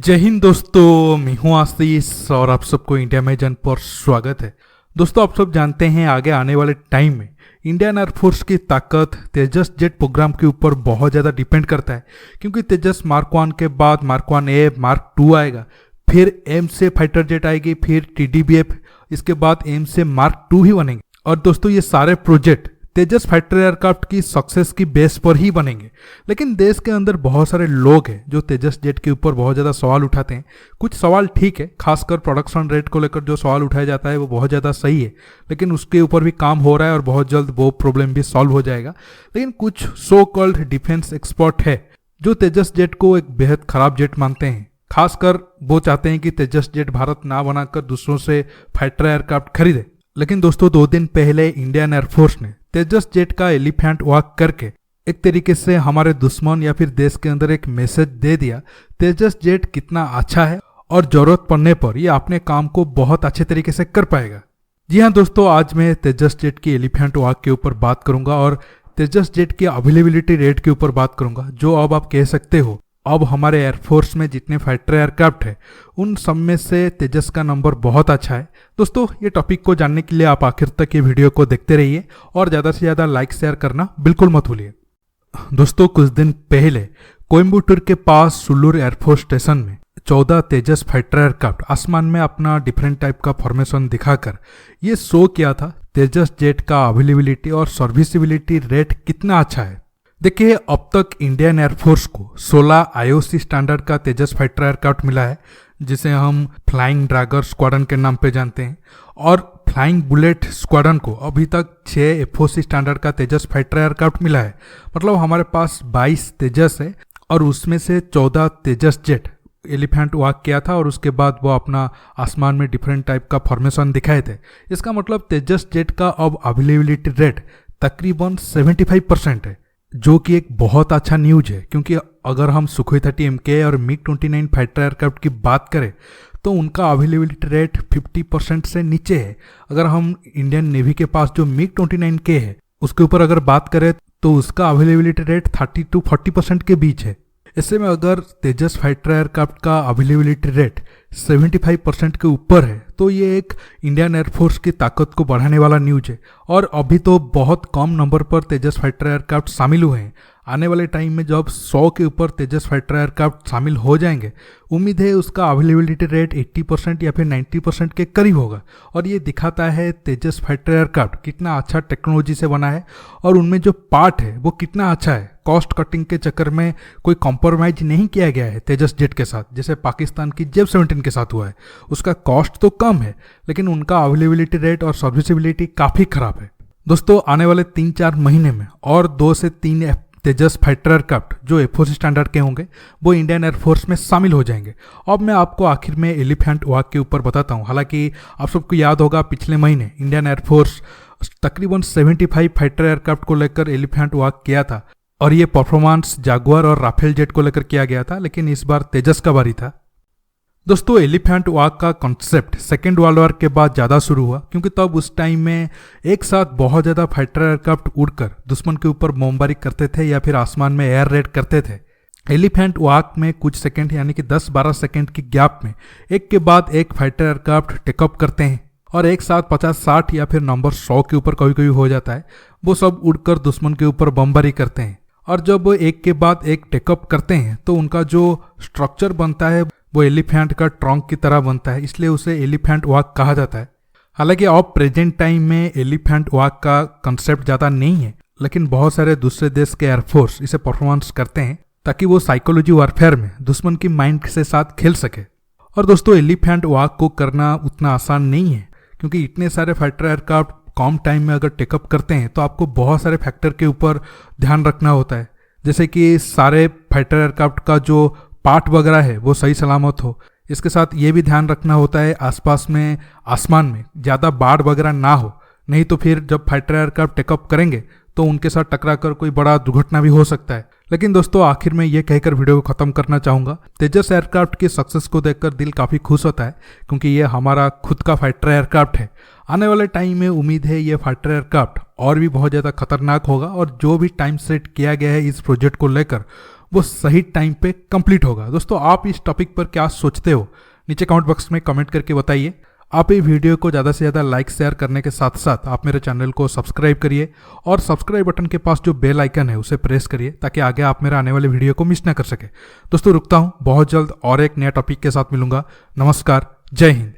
जय हिंद दोस्तों, मैं हूं आशीष और आप सबको इंडिया में जन पर स्वागत है। दोस्तों, आप सब जानते हैं आगे आने वाले टाइम में इंडियन एयरफोर्स की ताकत तेजस जेट प्रोग्राम के ऊपर बहुत ज़्यादा डिपेंड करता है, क्योंकि तेजस मार्क 1 के बाद मार्क 1A मार्क 2 आएगा, फिर एम से फाइटर जेट आएगी, फिर TDBF, इसके बाद एम से मार्क 2 ही बनेंगे। और दोस्तों, ये सारे प्रोजेक्ट तेजस फाइटर एयरक्राफ्ट की सक्सेस की बेस पर ही बनेंगे। लेकिन देश के अंदर बहुत सारे लोग हैं जो तेजस जेट के ऊपर बहुत ज़्यादा सवाल उठाते हैं। कुछ सवाल ठीक है, खासकर प्रोडक्शन रेट को लेकर जो सवाल उठाया जाता है वो बहुत ज़्यादा सही है, लेकिन उसके ऊपर भी काम हो रहा है और बहुत जल्द वो प्रॉब्लम भी सॉल्व हो जाएगा। लेकिन कुछ सो कॉल्ड डिफेंस एक्सपर्ट है जो तेजस जेट को एक बेहद खराब जेट मानते हैं। खासकर वो चाहते हैं कि तेजस जेट भारत ना बनाकर दूसरों से फाइटर एयरक्राफ्ट खरीदे। लेकिन दोस्तों, 2 दिन पहले इंडियन एयरफोर्स ने तेजस जेट का एलिफेंट वॉक करके एक तरीके से हमारे दुश्मन या फिर देश के अंदर एक मैसेज दे दिया, तेजस जेट कितना अच्छा है और जरूरत पड़ने पर ये अपने काम को बहुत अच्छे तरीके से कर पाएगा। जी हाँ दोस्तों, आज मैं तेजस जेट की एलिफेंट वॉक के ऊपर बात करूंगा और तेजस जेट की अवेलेबिलिटी रेट के ऊपर बात करूंगा, जो अब आप कह सकते हो अब हमारे एयरफोर्स में जितने फाइटर एयरक्राफ्ट है उन सब में से तेजस का नंबर बहुत अच्छा है। दोस्तों, ये टॉपिक को जानने के लिए आप आखिर तक ये वीडियो को देखते रहिए और ज़्यादा से ज़्यादा लाइक शेयर करना बिल्कुल मत भूलिए। दोस्तों, कुछ दिन पहले कोयम्बटूर के पास सुल्लूर एयरफोर्स स्टेशन में 14 तेजस फाइटर एयरक्राफ्ट आसमान में अपना डिफरेंट टाइप का फॉर्मेशन दिखाकर ये शो किया था तेजस जेट का अवेलेबिलिटी और सर्विसिबिलिटी रेट कितना अच्छा है। देखिए, अब तक इंडियन एयरफोर्स को 16 IOC स्टैंडर्ड का तेजस फाइटर एयरक्राफ्ट मिला है, जिसे हम फ्लाइंग ड्रैगर स्क्वाड्रन के नाम पे जानते हैं, और फ्लाइंग बुलेट स्क्वाड्रन को अभी तक 6 FOC स्टैंडर्ड का तेजस फाइटर एयरक्राफ्ट मिला है। मतलब हमारे पास 22 तेजस है और उसमें से 14 तेजस जेट एलिफेंट वॉक किया था और उसके बाद वो अपना आसमान में डिफरेंट टाइप का फॉर्मेशन दिखाए थे। इसका मतलब तेजस जेट का अब अवेलेबिलिटी रेट तकरीबन 75% है, जो कि एक बहुत अच्छा न्यूज है। क्योंकि अगर हम सुखोई 30 MK और MiG-29 फाइटर एयरक्राफ्ट की बात करें तो उनका अवेलेबिलिटी रेट 50% से नीचे है। अगर हम इंडियन नेवी के पास जो MiG-29K है उसके ऊपर अगर बात करें तो उसका अवेलेबिलिटी रेट 30 to 40% के बीच है। ऐसे में अगर तेजस फाइटर एयरक्राफ्ट का अवेलेबिलिटी रेट 75% के ऊपर है तो ये एक इंडियन एयरफोर्स की ताकत को बढ़ाने वाला न्यूज है। और अभी तो बहुत कम नंबर पर तेजस फाइटर एयरक्राफ्ट शामिल हुए हैं। आने वाले टाइम में जब 100 के ऊपर तेजस फाइटर एयरक्राफ्ट शामिल हो जाएंगे, उम्मीद है उसका अवेलेबिलिटी रेट 80% या फिर 90% के करीब होगा। और ये दिखाता है तेजस फाइटर एयरक्राफ्ट कितना अच्छा टेक्नोलॉजी से बना है और उनमें जो पार्ट है वो कितना अच्छा है। कॉस्ट कटिंग के चक्कर में कोई कॉम्प्रोमाइज नहीं किया गया है तेजस जेट के साथ, जैसे पाकिस्तान की JAV-17 के साथ हुआ है। उसका कॉस्ट तो कम है लेकिन उनका अवेलेबिलिटी रेट और सर्विसिबिलिटी काफ़ी खराब है। दोस्तों, आने वाले 3-4 महीने में और 2 से 3 तेजस फाइटर एयरक्राफ्ट जो FOC स्टैंडर्ड के होंगे वो इंडियन एयरफोर्स में शामिल हो जाएंगे। अब मैं आपको आखिर में एलिफेंट वॉक के ऊपर बताता हूँ। हालांकि आप सबको याद होगा पिछले महीने इंडियन एयरफोर्स तकरीबन 75 फाइटर एयरक्राफ्ट को लेकर एलिफेंट वॉक किया था और ये परफॉर्मेंस जागुआर और राफेल जेट को लेकर किया गया था, लेकिन इस बार तेजस का बारी था। दोस्तों, एलिफेंट वॉक का कॉन्सेप्ट सेकेंड वर्ल्ड वॉर के बाद ज़्यादा शुरू हुआ, क्योंकि तब उस टाइम में एक साथ बहुत ज़्यादा फाइटर एयरक्राफ्ट उड़कर दुश्मन के ऊपर बमबारी करते थे या फिर आसमान में एयर रेड करते थे। एलिफेंट वॉक में कुछ सेकंड यानी कि 10-12 सेकंड की गैप में एक के बाद एक फाइटर एयरक्राफ्ट टेकअप करते हैं और एक साथ 50-60 या फिर नंबर 100 के ऊपर कभी कभी हो जाता है, वो सब उड़कर दुश्मन के ऊपर बमबारी करते हैं। और जब वो एक के बाद एक टेकअप करते हैं तो उनका जो स्ट्रक्चर बनता है वो एलिफेंट का ट्रंक की तरह बनता है, इसलिए उसे एलिफेंट वॉक कहा जाता है। हालांकि अब प्रेजेंट टाइम में एलिफेंट वॉक का कंसेप्ट ज़्यादा नहीं है, लेकिन बहुत सारे दूसरे देश के एयरफोर्स इसे परफॉर्मेंस करते हैं ताकि वो साइकोलॉजी वारफेयर में दुश्मन की माइंड के साथ खेल सके। और दोस्तों, एलिफेंट वॉक को करना उतना आसान नहीं है, क्योंकि इतने सारे फाइटर एयरक्राफ्ट कम टाइम में अगर टेकअप करते हैं तो आपको बहुत सारे फैक्टर के ऊपर ध्यान रखना होता है, जैसे कि सारे फाइटर एयरक्राफ्ट का जो पार्ट वगैरह है वो सही सलामत हो। इसके साथ ये भी ध्यान रखना होता है आसपास में आसमान में ज़्यादा बाढ़ वगैरह ना हो, नहीं तो फिर जब फाइटर एयरक्राफ्ट टेकअप करेंगे तो उनके साथ टकरा कर कोई बड़ा दुर्घटना भी हो सकता है। लेकिन दोस्तों, आखिर में ये कहकर वीडियो को ख़त्म करना चाहूँगा, तेजस एयरक्राफ्ट की सक्सेस को देखकर दिल काफ़ी खुश होता है, क्योंकि ये हमारा खुद का फाइटर एयरक्राफ्ट है। आने वाले टाइम में उम्मीद है ये फाइटर एयरक्राफ्ट और भी बहुत ज़्यादा खतरनाक होगा और जो भी टाइम सेट किया गया है इस प्रोजेक्ट को लेकर वो सही टाइम पे कंप्लीट होगा। दोस्तों आप इस टॉपिक पर क्या सोचते हो, नीचे कमेंट बॉक्स में कमेंट करके बताइए। आप ये वीडियो को ज़्यादा से ज़्यादा लाइक शेयर करने के साथ साथ आप मेरे चैनल को सब्सक्राइब करिए और सब्सक्राइब बटन के पास जो बेल आइकन है उसे प्रेस करिए ताकि आगे आप मेरे आने वाले वीडियो को मिस ना कर सके। दोस्तों रुकता हूँ, बहुत जल्द और एक नया टॉपिक के साथ मिलूंगा। नमस्कार, जय हिंद।